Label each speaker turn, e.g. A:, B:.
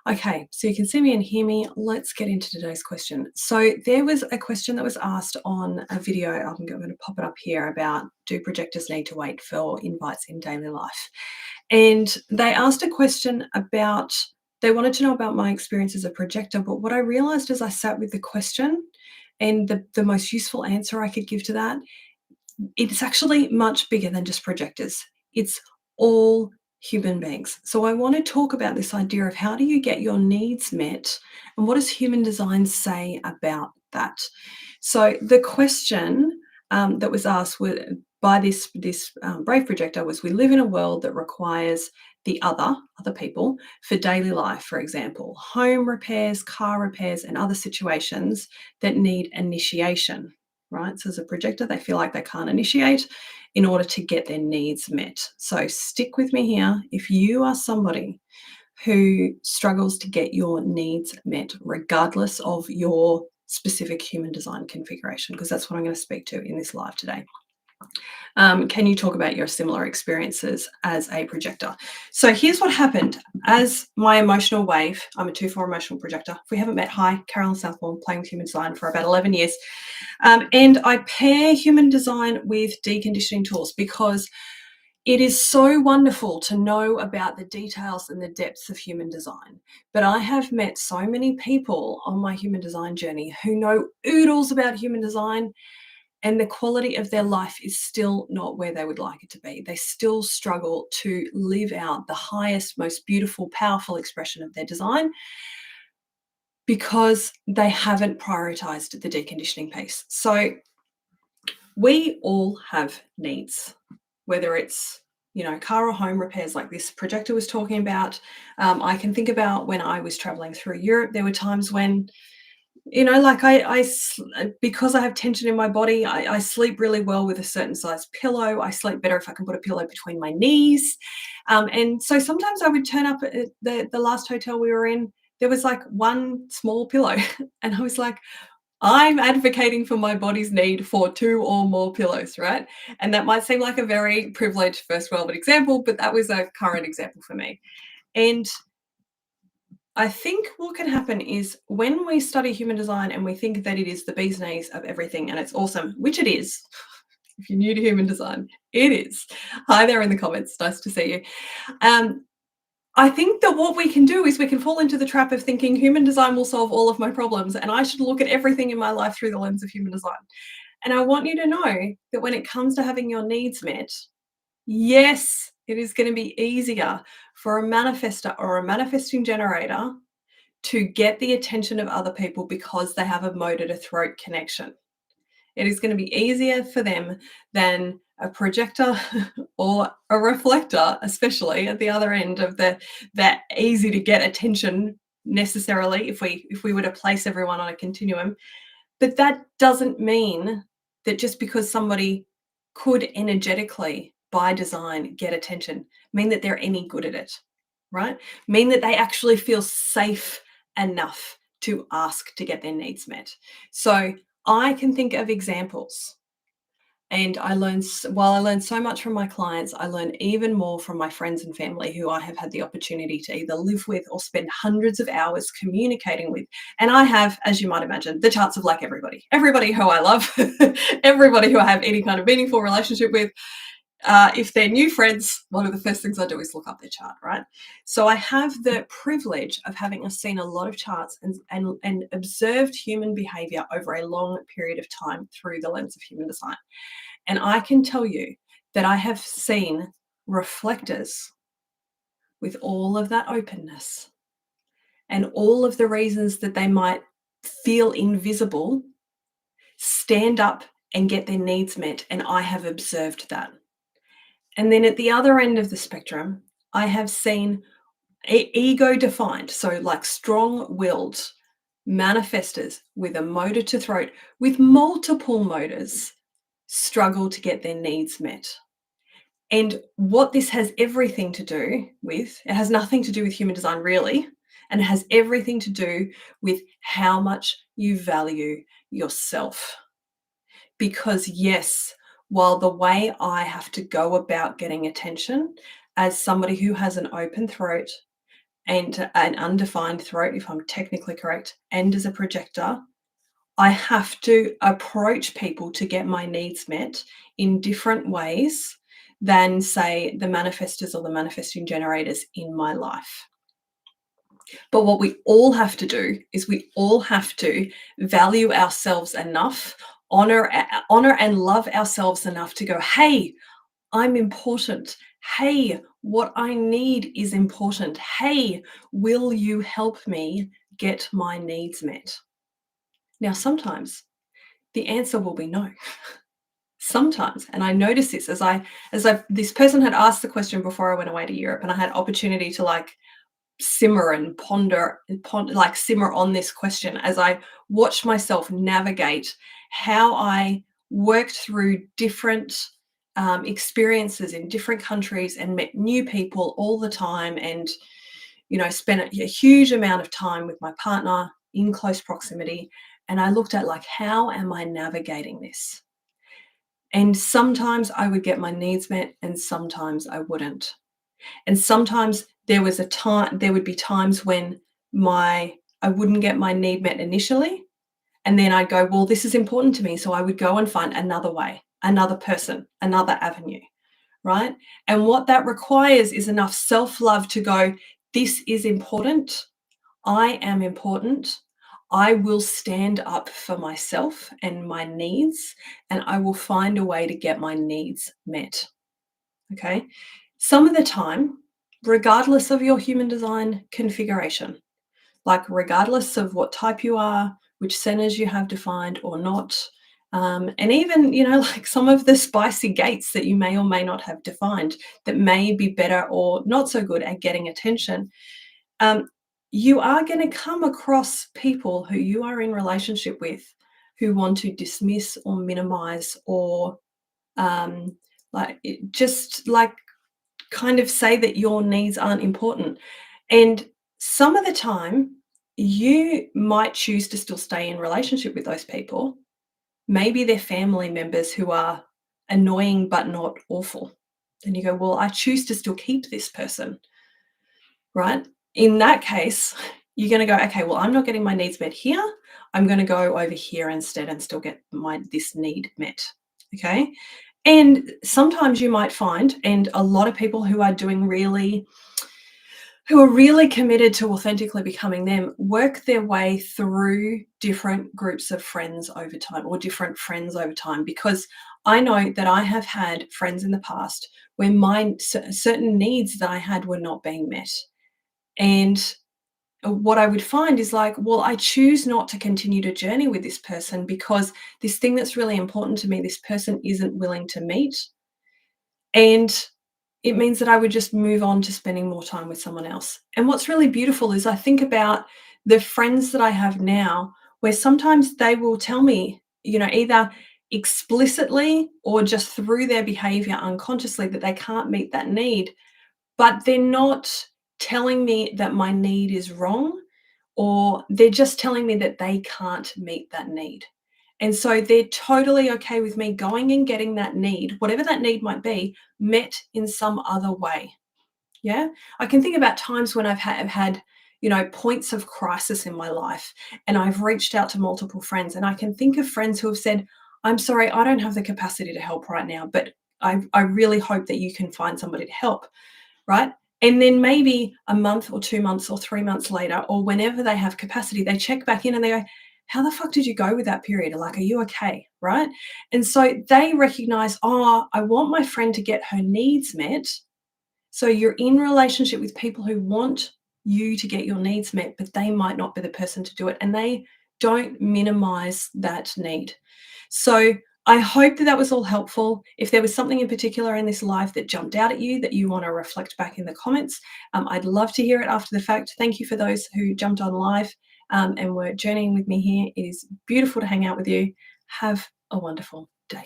A: Okay, so you can see me and hear me. Let's get into today's question. So there was a question that was asked on a video. I'm going to pop it up here about, do projectors need to wait for invites in daily life? And they asked a question about, they wanted to know about my experience as a projector. But what I realized as I sat with the question and the most useful answer I could give to that, it's actually much bigger than just projectors. It's all human beings. So I want to talk about this idea of, how do you get your needs met, and what does human design say about that? So the question that was asked by this brave projector was, we live in a world that requires the other people for daily life, for example, home repairs, car repairs, and other situations that need initiation. Right? So as a projector, they feel like they can't initiate in order to get their needs met. So stick with me here. If you are somebody who struggles to get your needs met, regardless of your specific human design configuration, because that's what I'm going to speak to in this live today. Can you talk about your similar experiences as a projector? So here's what happened. As my emotional wave, I'm a 2/4 emotional projector. If we haven't met, hi, Carolyn Southbourne, playing with human design for about 11 years. And I pair human design with deconditioning tools because it is so wonderful to know about the details and the depths of human design. But I have met so many people on my human design journey who know oodles about human design, and the quality of their life is still not where they would like it to be. They still struggle to live out the highest, most beautiful, powerful expression of their design because they haven't prioritized the deconditioning piece. So we all have needs, whether it's, car or home repairs like this projector was talking about. I can think about when I was traveling through Europe, there were times when, like because I have tension in my body, I sleep really well with a certain size pillow. I sleep better if I can put a pillow between my knees. And so sometimes I would turn up at the last hotel we were in, there was like one small pillow. And I was like, I'm advocating for my body's need for 2 or more pillows, right? And that might seem like a very privileged first world example, but that was a current example for me. And I think what can happen is, when we study human design and we think that it is the bee's knees of everything and it's awesome, which it is. If you're new to human design, it is. Hi there in the comments. Nice to see you. I think that what we can do is we can fall into the trap of thinking human design will solve all of my problems and I should look at everything in my life through the lens of human design. And I want you to know that when it comes to having your needs met, yes, it is going to be easier for a manifestor or a manifesting generator to get the attention of other people because they have a motor to throat connection. It is going to be easier for them than a projector or a reflector, especially at the other end of that easy to get attention necessarily, if we were to place everyone on a continuum. But that doesn't mean that just because somebody could energetically, by design, get attention, mean that they're any good at it, right? Mean that they actually feel safe enough to ask to get their needs met. So I can think of examples, and while I learn so much from my clients, I learn even more from my friends and family who I have had the opportunity to either live with or spend hundreds of hours communicating with. And I have, as you might imagine, the charts of like everybody who I love, everybody who I have any kind of meaningful relationship with. If they're new friends, one of the first things I do is look up their chart, right? So I have the privilege of having seen a lot of charts and observed human behavior over a long period of time through the lens of human design. And I can tell you that I have seen reflectors with all of that openness and all of the reasons that they might feel invisible stand up and get their needs met. And I have observed that. And then at the other end of the spectrum, I have seen ego defined, so like strong-willed manifestors with a motor to throat, with multiple motors, struggle to get their needs met. And what this has everything to do with, it has nothing to do with human design really, and it has everything to do with how much you value yourself. Because yes, while the way I have to go about getting attention as somebody who has an open throat, and an undefined throat, if I'm technically correct, and as a projector, I have to approach people to get my needs met in different ways than, say, the manifestors or the manifesting generators in my life. But what we all have to do is we all have to value ourselves enough, honor and love ourselves enough to go, hey, I'm important. Hey, what I need is important. Hey, will you help me get my needs met? Now, sometimes the answer will be no. Sometimes, and I noticed this as I this person had asked the question before I went away to Europe, and I had opportunity to like simmer and ponder, like simmer on this question as I watched myself navigate how I worked through different experiences in different countries and met new people all the time, and spent a huge amount of time with my partner in close proximity. And I looked at like, how am I navigating this? And sometimes I would get my needs met, and sometimes I wouldn't. And sometimes there would be times when I wouldn't get my need met initially. And then I'd go, well, this is important to me. So I would go and find another way, another person, another avenue, right? And what that requires is enough self-love to go, this is important. I am important. I will stand up for myself and my needs, and I will find a way to get my needs met. Okay. Some of the time, regardless of your human design configuration, like regardless of what type you are, which centers you have defined or not, and even, like some of the spicy gates that you may or may not have defined that may be better or not so good at getting attention, um, you are going to come across people who you are in relationship with who want to dismiss or minimize or just like kind of say that your needs aren't important. And some of the time, you might choose to still stay in relationship with those people. Maybe they're family members who are annoying but not awful. And you go, well, I choose to still keep this person, right? In that case, you're going to go, okay, well, I'm not getting my needs met here. I'm going to go over here instead and still get this need met. Okay. And sometimes you might find, and a lot of people who are really committed to authentically becoming them, work their way through different groups of friends over time or different friends over time, because I know that I have had friends in the past where certain needs that I had were not being met. And what I would find is like, well, I choose not to continue to journey with this person because this thing that's really important to me, this person isn't willing to meet. And it means that I would just move on to spending more time with someone else. And what's really beautiful is I think about the friends that I have now, where sometimes they will tell me, either explicitly or just through their behavior unconsciously, that they can't meet that need, but they're not telling me that my need is wrong, or they're just telling me that they can't meet that need. And so they're totally okay with me going and getting that need, whatever that need might be, met in some other way. Yeah. I can think about times when I've had, points of crisis in my life, and I've reached out to multiple friends, and I can think of friends who have said, I'm sorry, I don't have the capacity to help right now, but I really hope that you can find somebody to help. Right. And then maybe a month or 2 months or 3 months later, or whenever they have capacity, they check back in and they go, how the fuck did you go with that period? Like, are you okay? Right. And so they recognize, oh, I want my friend to get her needs met. So you're in relationship with people who want you to get your needs met, but they might not be the person to do it. And they don't minimize that need. So I hope that was all helpful. If there was something in particular in this live that jumped out at you that you want to reflect back in the comments, I'd love to hear it after the fact. Thank you for those who jumped on live and were journeying with me here. It is beautiful to hang out with you. Have a wonderful day.